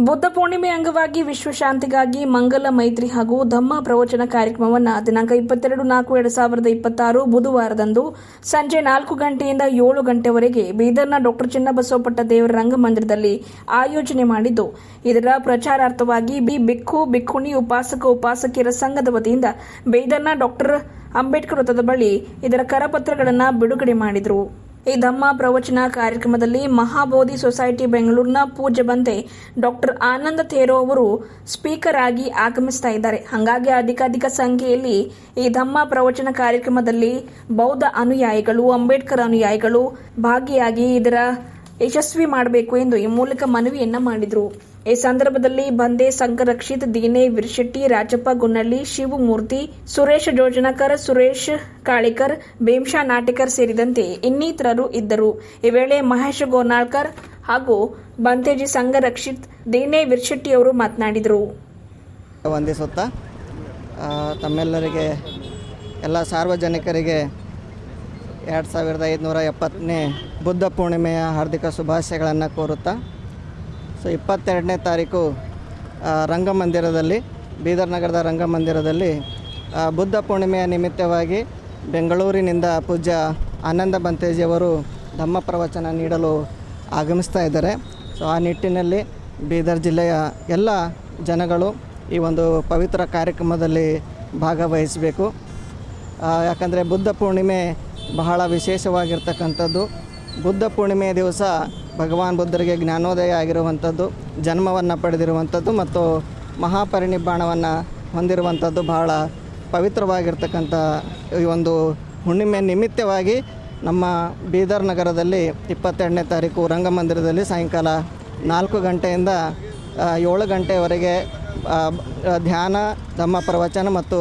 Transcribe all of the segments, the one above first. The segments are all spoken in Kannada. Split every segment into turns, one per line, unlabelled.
ಬುದ್ಧ ಪೂರ್ಣಿಮೆ ಅಂಗವಾಗಿ ವಿಶ್ವಶಾಂತಿಗಾಗಿ ಮಂಗಲ ಮೈತ್ರಿ ಹಾಗೂ ಧಮ್ಮ ಪ್ರವಚನ ಕಾರ್ಯಕ್ರಮವನ್ನು ದಿನಾಂಕ 22/4/2026 ಬುಧವಾರದಂದು ಸಂಜೆ 4 ಗಂಟೆಯಿಂದ 7 ಗಂಟೆವರೆಗೆ ಬೀದರ್ನ ಡಾ ಚನ್ನಬಸವ ಪಟ್ಟದೇವರ ರಂಗಮಂದಿರದಲ್ಲಿ ಆಯೋಜನೆ ಮಾಡಿದ್ದು, ಇದರ ಪ್ರಚಾರಾರ್ಥವಾಗಿ ಬಿಕ್ಕು ಬಿಕ್ಕುಣಿ ಉಪಾಸಕ ಉಪಾಸಕಿಯರ ಸಂಘದ ವತಿಯಿಂದ ಬೀದರ್ನ ಡಾ ಅಂಬೇಡ್ಕರ್ ವೃತ್ತದ ಬಳಿ ಇದರ ಕರಪತ್ರಗಳನ್ನು ಬಿಡುಗಡೆ ಮಾಡಿದರು. ಈ ಧಮ್ಮ ಪ್ರವಚನ ಕಾರ್ಯಕ್ರಮದಲ್ಲಿ ಮಹಾಬೋಧಿ ಸೊಸೈಟಿ ಬೆಂಗಳೂರಿನ ಪೂಜ್ಯ ಬಂತೆ ಡಾ ಆನಂದ ಥೇರೋ ಅವರು ಸ್ಪೀಕರ್ ಆಗಿ ಆಗಮಿಸ್ತಾ ಇದ್ದಾರೆ. ಹಾಗಾಗಿ ಅಧಿಕಾಧಿಕ ಸಂಖ್ಯೆಯಲ್ಲಿ ಈ ಧಮ್ಮ ಪ್ರವಚನ ಕಾರ್ಯಕ್ರಮದಲ್ಲಿ ಬೌದ್ಧ ಅನುಯಾಯಿಗಳು, ಅಂಬೇಡ್ಕರ್ ಅನುಯಾಯಿಗಳು ಭಾಗಿಯಾಗಿ ಇದರ ಯಶಸ್ವಿ ಮಾಡಬೇಕು ಎಂದು ಈ ಮೂಲಕ ಮನವಿಯನ್ನ ಮಾಡಿದರು. ಈ ಸಂದರ್ಭದಲ್ಲಿ ಬಂದೆ ಸಂಘರಕ್ಷಿತ್, ದೀನೆ ವಿರ್ಶೆಟ್ಟಿ, ರಾಜಪ್ಪ ಗುನ್ನಳ್ಳಿ, ಶಿವಮೂರ್ತಿ, ಸುರೇಶ್ ಜೋಜನಕರ್, ಸುರೇಶ್ ಕಾಳಿಕರ್, ಭೀಮ್ಶಾ ನಾಟಕರ್ ಸೇರಿದಂತೆ ಇನ್ನಿತರರು ಇದ್ದರು. ಈ ವೇಳೆ ಮಹೇಶ್ ಗೋನಾಳ್ಕರ್ ಹಾಗೂ ಬಂತೇಜಿ ಸಂಘರಕ್ಷಿತ್, ದೀನೆ ವಿರ್ಶೆಟ್ಟಿ ಅವರು ಮಾತನಾಡಿದರು.
ವಂದಿಸುತ್ತಾ ತಮ್ಮೆಲ್ಲರಿಗೆ, ಎಲ್ಲ ಸಾರ್ವಜನಿಕರಿಗೆ 2570ನೇ ಬುದ್ಧ ಪೂರ್ಣಿಮೆಯ ಹಾರ್ದಿಕ ಶುಭಾಶಯಗಳನ್ನು ಕೋರುತ್ತಾ, 22ನೇ ತಾರೀಕು ರಂಗಮಂದಿರದಲ್ಲಿ, ಬೀದರ್ ನಗರದ ರಂಗಮಂದಿರದಲ್ಲಿ ಬುದ್ಧ ಪೂರ್ಣಿಮೆಯ ನಿಮಿತ್ತವಾಗಿ ಬೆಂಗಳೂರಿನಿಂದ ಪೂಜ್ಯ ಆನಂದ ಬಂತೇಜಿಯವರು ಧಮ್ಮ ಪ್ರವಚನ ನೀಡಲು ಆಗಮಿಸ್ತಾ ಇದ್ದಾರೆ. ಆ ನಿಟ್ಟಿನಲ್ಲಿ ಬೀದರ್ ಜಿಲ್ಲೆಯ ಎಲ್ಲ ಜನಗಳು ಈ ಒಂದು ಪವಿತ್ರ ಕಾರ್ಯಕ್ರಮದಲ್ಲಿ ಭಾಗವಹಿಸಬೇಕು. ಯಾಕಂದರೆ ಬುದ್ಧ ಪೂರ್ಣಿಮೆ ಬಹಳ ವಿಶೇಷವಾಗಿರ್ತಕ್ಕಂಥದ್ದು. ಬುದ್ಧ ಪೂರ್ಣಿಮೆಯ ದಿವಸ ಭಗವಾನ್ ಬುದ್ಧರಿಗೆ ಜ್ಞಾನೋದಯ ಆಗಿರುವಂಥದ್ದು, ಜನ್ಮವನ್ನು ಪಡೆದಿರುವಂಥದ್ದು ಮತ್ತು ಮಹಾಪರಿನಿಬ್ಬಾಣವನ್ನು ಹೊಂದಿರುವಂಥದ್ದು ಬಹಳ ಪವಿತ್ರವಾಗಿರ್ತಕ್ಕಂಥ ಈ ಒಂದು ಹುಣ್ಣಿಮೆ ನಿಮಿತ್ತವಾಗಿ ನಮ್ಮ ಬೀದರ್ ನಗರದಲ್ಲಿ 22ನೇ ತಾರೀಕು ರಂಗಮಂದಿರದಲ್ಲಿ ಸಾಯಂಕಾಲ 4 ಗಂಟೆಯಿಂದ 7 ಗಂಟೆಯವರೆಗೆ ಧ್ಯಾನ, ಧಮ್ಮ ಪ್ರವಚನ ಮತ್ತು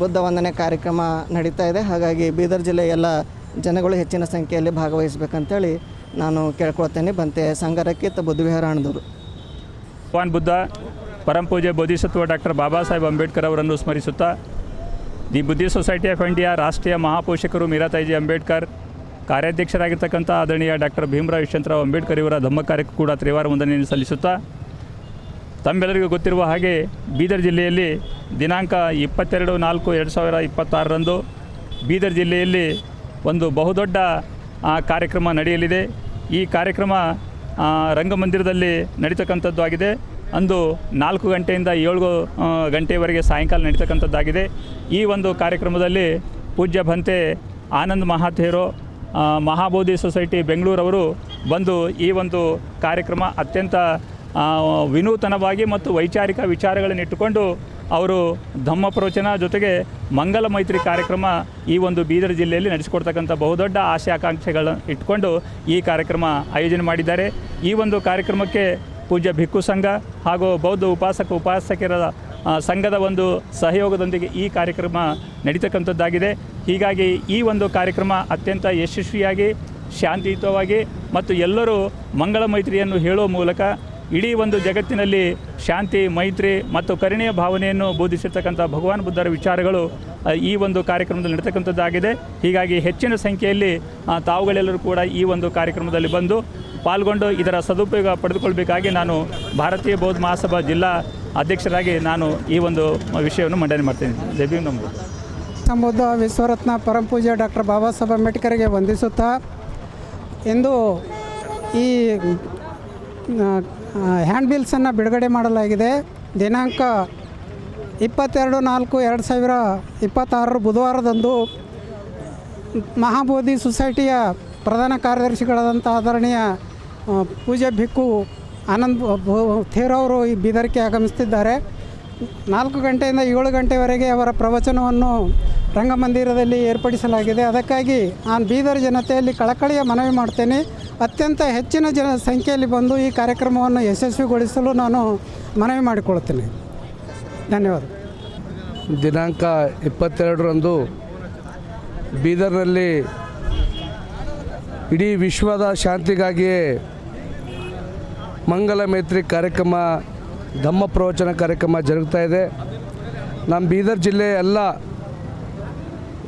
ಬುದ್ಧ ವಂದನೆ ಕಾರ್ಯಕ್ರಮ ನಡೀತಾ ಇದೆ. ಹಾಗಾಗಿ ಬೀದರ್ ಜಿಲ್ಲೆಯ ಎಲ್ಲ ಜನಗಳು ಹೆಚ್ಚಿನ ಸಂಖ್ಯೆಯಲ್ಲಿ ಭಾಗವಹಿಸಬೇಕಂತೇಳಿ ನಾನು ಕೇಳ್ಕೊಳ್ತೇನೆ. ಬಂತೆ ಸಂಘರಕ್ಷಿತ್, ಬುದ್ಧವಿಹಾರ ಹಣದೂರು.
ಭಗವಾನ್ ಬುದ್ಧ, ಪರಂಪೂಜ್ಯ ಬೋಧಿಸತ್ವ ಡಾಕ್ಟರ್ ಬಾಬಾ ಸಾಹೇಬ್ ಅಂಬೇಡ್ಕರ್ ಅವರನ್ನು ಸ್ಮರಿಸುತ್ತಾ, the Buddhist society of India ರಾಷ್ಟ್ರೀಯ ಮಹಾಪೋಷಕರು ಮೀರಾತಾಯಿಜಿ ಅಂಬೇಡ್ಕರ್, ಕಾರ್ಯಾಧ್ಯಕ್ಷರಾಗಿರ್ತಕ್ಕಂಥ ಆದರಣೀಯ ಡಾಕ್ಟರ್ ಭೀಮರಾವ್ ಯಶವಂತರಾವ್ ಅಂಬೇಡ್ಕರ್ ಇವರ ಧಮ್ಮ ಕಾರ್ಯಕ್ಕೂ ಕೂಡ ತ್ರಿವಾರ ವಂದನೆಯನ್ನು ಸಲ್ಲಿಸುತ್ತಾ, ತಮ್ಮೆಲ್ಲರಿಗೂ ಗೊತ್ತಿರುವ ಹಾಗೆ ಬೀದರ್ ಜಿಲ್ಲೆಯಲ್ಲಿ ದಿನಾಂಕ 22/4/2026 ಬೀದರ್ ಜಿಲ್ಲೆಯಲ್ಲಿ ಒಂದು ಬಹುದೊಡ್ಡ ಕಾರ್ಯಕ್ರಮ ನಡೆಯಲಿದೆ. ಈ ಕಾರ್ಯಕ್ರಮ ರಂಗಮಂದಿರದಲ್ಲಿ ನಡೀತಕ್ಕಂಥದ್ದು ಆಗಿದೆ. ಅಂದು 4 ಗಂಟೆಯಿಂದ 7 ಗಂಟೆಯವರೆಗೆ ಸಾಯಂಕಾಲ ನಡೀತಕ್ಕಂಥದ್ದಾಗಿದೆ. ಈ ಒಂದು ಕಾರ್ಯಕ್ರಮದಲ್ಲಿ ಪೂಜ್ಯ ಭಂತೆ ಆನಂದ್ ಮಹಾಥೇರೋ, ಮಹಾಬೋಧಿ ಸೊಸೈಟಿ ಬೆಂಗಳೂರವರು ಬಂದು ಈ ಒಂದು ಕಾರ್ಯಕ್ರಮ ಅತ್ಯಂತ ವಿನೂತನವಾಗಿ ಮತ್ತು ವೈಚಾರಿಕ ವಿಚಾರಗಳನ್ನು ಇಟ್ಟುಕೊಂಡು ಅವರು ಧಮ್ಮ ಪ್ರವಚನ ಜೊತೆಗೆ ಮಂಗಲ ಮೈತ್ರಿ ಕಾರ್ಯಕ್ರಮ ಈ ಒಂದು ಬೀದರ್ ಜಿಲ್ಲೆಯಲ್ಲಿ ನಡೆಸಿಕೊಡ್ತಕ್ಕಂಥ ಬಹುದೊಡ್ಡ ಆಸೆ ಆಕಾಂಕ್ಷೆಗಳನ್ನು ಇಟ್ಕೊಂಡು ಈ ಕಾರ್ಯಕ್ರಮ ಆಯೋಜನೆ ಮಾಡಿದ್ದಾರೆ. ಈ ಒಂದು ಕಾರ್ಯಕ್ರಮಕ್ಕೆ ಪೂಜ್ಯ ಭಿಕ್ಕು ಸಂಘ ಹಾಗೂ ಬೌದ್ಧ ಉಪಾಸಕ ಉಪಾಸಕಿಯರ ಸಂಘದ ಒಂದು ಸಹಯೋಗದೊಂದಿಗೆ ಈ ಕಾರ್ಯಕ್ರಮ ನಡೀತಕ್ಕಂಥದ್ದಾಗಿದೆ. ಹೀಗಾಗಿ ಈ ಒಂದು ಕಾರ್ಯಕ್ರಮ ಅತ್ಯಂತ ಯಶಸ್ವಿಯಾಗಿ, ಶಾಂತಿಯುತವಾಗಿ ಮತ್ತು ಎಲ್ಲರೂ ಮಂಗಳ ಮೈತ್ರಿಯನ್ನು ಹೇಳುವ ಮೂಲಕ ಇಡೀ ಒಂದು ಜಗತ್ತಿನಲ್ಲಿ ಶಾಂತಿ, ಮೈತ್ರಿ ಮತ್ತು ಕರುಣೆಯ ಭಾವನೆಯನ್ನು ಬೋಧಿಸಿರ್ತಕ್ಕಂಥ ಭಗವಾನ್ ಬುದ್ಧರ ವಿಚಾರಗಳು ಈ ಒಂದು ಕಾರ್ಯಕ್ರಮದಲ್ಲಿ ನಡೀತಕ್ಕಂಥದ್ದಾಗಿದೆ. ಹೀಗಾಗಿ ಹೆಚ್ಚಿನ ಸಂಖ್ಯೆಯಲ್ಲಿ ತಾವುಗಳೆಲ್ಲರೂ ಕೂಡ ಈ ಒಂದು ಕಾರ್ಯಕ್ರಮದಲ್ಲಿ ಬಂದು ಪಾಲ್ಗೊಂಡು ಇದರ ಸದುಪಯೋಗ ಪಡೆದುಕೊಳ್ಬೇಕಾಗಿ ನಾನು ಭಾರತೀಯ ಬೌದ್ಧ ಮಹಾಸಭಾ ಜಿಲ್ಲಾ ಅಧ್ಯಕ್ಷರಾಗಿ ನಾನು ಈ ಒಂದು ವಿಷಯವನ್ನು ಮಂಡನೆ ಮಾಡ್ತೇನೆ. ಜೈ ಭೀಮ್. ನಮ್ಮದು
ಸಂಬುದ್ಧ ವಿಶ್ವರತ್ನ ಪರಂಪೂಜ್ಯ ಡಾಕ್ಟರ್ ಬಾಬಾ ಸಾಹೇಬ್ ಅಂಬೇಡ್ಕರ್ಗೆ ವಂದಿಸುತ್ತಾ, ಇಂದು ಈ ಹ್ಯಾಂಡ್ ಬಿಲ್ಸನ್ನು ಬಿಡುಗಡೆ ಮಾಡಲಾಗಿದೆ. ದಿನಾಂಕ 22/4/2026 ಬುಧವಾರದಂದು ಮಹಾಬೋಧಿ ಸೊಸೈಟಿಯ ಪ್ರಧಾನ ಕಾರ್ಯದರ್ಶಿಗಳಾದಂಥ ಆದರಣೀಯ ಪೂಜ್ಯ ಭಿಕ್ಕು ಆನಂದ್ ಥೇರೋ ಅವರು ಈ ಬೀದರ್ಗೆ ಆಗಮಿಸುತ್ತಿದ್ದಾರೆ. 4 ಗಂಟೆಯಿಂದ 7 ಗಂಟೆವರೆಗೆ ಅವರ ಪ್ರವಚನವನ್ನು ರಂಗಮಂದಿರದಲ್ಲಿ ಏರ್ಪಡಿಸಲಾಗಿದೆ. ಅದಕ್ಕಾಗಿ ನಾನು ಬೀದರ್ ಜನತೆಯಲ್ಲಿ ಕಳಕಳಿಯ ಮನವಿ ಮಾಡ್ತೇನೆ, ಅತ್ಯಂತ ಹೆಚ್ಚಿನ ಸಂಖ್ಯೆಯಲ್ಲಿ ಬಂದು ಈ ಕಾರ್ಯಕ್ರಮವನ್ನು ಯಶಸ್ವಿಗೊಳಿಸಲು ನಾನು ಮನವಿ ಮಾಡಿಕೊಳ್ಳುತ್ತೇನೆ. ಧನ್ಯವಾದ.
ದಿನಾಂಕ 22ರಂದು ಬೀದರ್ನಲ್ಲಿ ಇಡೀ ವಿಶ್ವದ ಶಾಂತಿಗಾಗಿಯೇ ಮಂಗಲ ಮೈತ್ರಿ ಕಾರ್ಯಕ್ರಮ, ಧಮ್ಮ ಪ್ರವಚನ ಕಾರ್ಯಕ್ರಮ ಜರುಗ್ತಾ ಇದೆ. ನಮ್ಮ ಬೀದರ್ ಜಿಲ್ಲೆಯ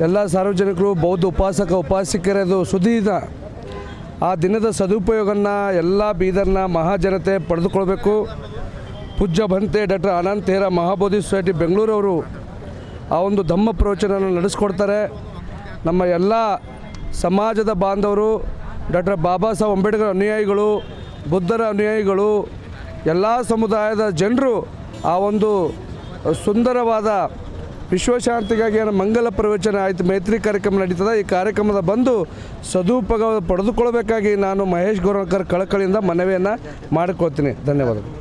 ಎಲ್ಲ ಸಾರ್ವಜನಿಕರು, ಬೌದ್ಧ ಉಪಾಸಕ ಉಪಾಸಕಿಯರದು ಸುದೀನ ಆ ದಿನದ ಸದುಪಯೋಗವನ್ನು ಎಲ್ಲ ಬೀದರ್ನ ಮಹಾಜನತೆ ಪಡೆದುಕೊಳ್ಬೇಕು. ಪೂಜ್ಯ ಭಂತೆ ಡಾಕ್ಟರ್ ಅನಂತ ತೇರ ಮಹಾಬೋಧಿ ಸೊಸೈಟಿ ಬೆಂಗಳೂರವರು ಆ ಒಂದು ಧಮ್ಮ ಪ್ರವಚನ ನಡೆಸ್ಕೊಡ್ತಾರೆ. ನಮ್ಮ ಎಲ್ಲ ಸಮಾಜದ ಬಾಂಧವರು, ಡಾಕ್ಟರ್ ಬಾಬಾ ಸಾಹೇಬ್ ಅಂಬೇಡ್ಕರ್ ಅನುಯಾಯಿಗಳು, ಬುದ್ಧರ ಅನುಯಾಯಿಗಳು, ಎಲ್ಲ ಸಮುದಾಯದ ಜನರು ಆ ಒಂದು ಸುಂದರವಾದ ವಿಶ್ವಶಾಂತಿಗಾಗಿ ಮಂಗಲ ಪ್ರವಚನ ಆಯಿತು ಮೈತ್ರಿ ಕಾರ್ಯಕ್ರಮ ನಡೀತದೆ. ಈ ಕಾರ್ಯಕ್ರಮದ ಬಂದು ಸದುಪಯೋಗ ಪಡೆದುಕೊಳ್ಬೇಕಾಗಿ ನಾನು ಮಹೇಶ್ ಗೋರ್ವರ್ಕರ್ ಕಳಕಳಿಯಿಂದ ಮನವಿಯನ್ನು ಮಾಡಿಕೊಳ್ತೀನಿ. ಧನ್ಯವಾದಗಳು.